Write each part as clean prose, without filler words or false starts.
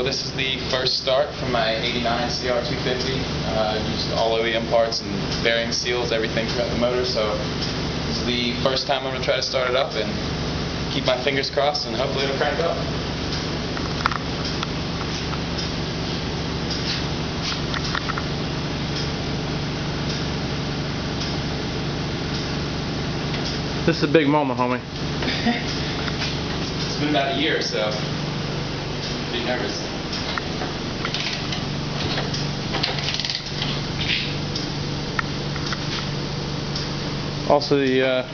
So this is the first start from my '89 CR250. Used all OEM parts and bearing seals, everything throughout the motor. So this is the first time I'm going to try to start it up and keep my fingers crossed and hopefully it'll crank up. This is a big moment, homie. It's been about a year or so. Pretty nervous. Also the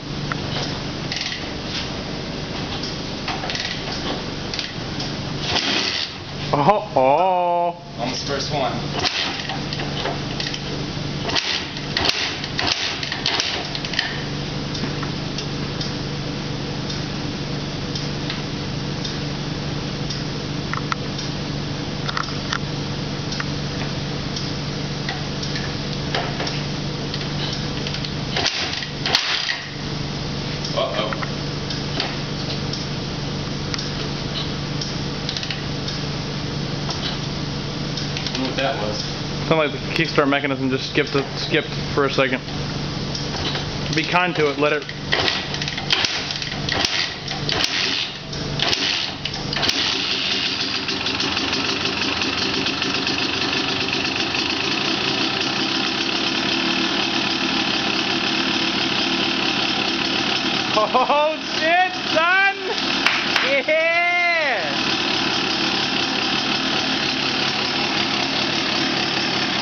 Almost first one. Uh-oh. I don't know what that was. Sounded like the kickstart mechanism just skipped for a second. Be kind to it, let it. Oh shit, son! Yeah!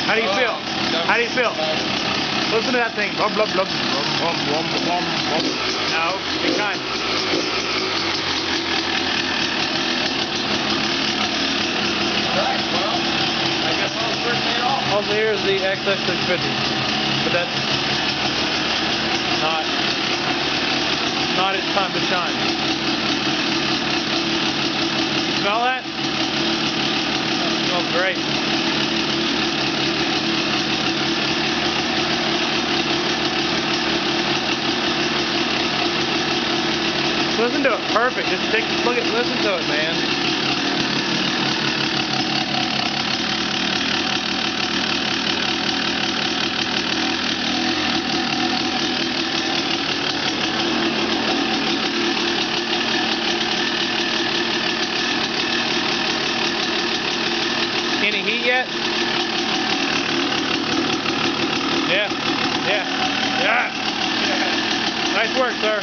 How do you feel? How do you feel? Listen to that thing. Blub, blub, blub. Blub, blub, blub, blub, blub. No, be kind. Alright, well, I guess I'll first pay it off. Also, here's the XX650. But that's not its time to shine. You smell that? That smells great. Listen to it, perfect. Just listen to it, man. Any heat yet? Yeah. Nice work, sir.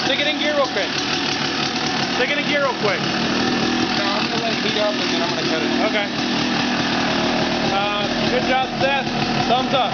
Stick it in gear real quick. Stick it in gear real quick. No, I'm going to let it heat up and then I'm going to cut it. Okay. Good job, Seth. Thumbs up.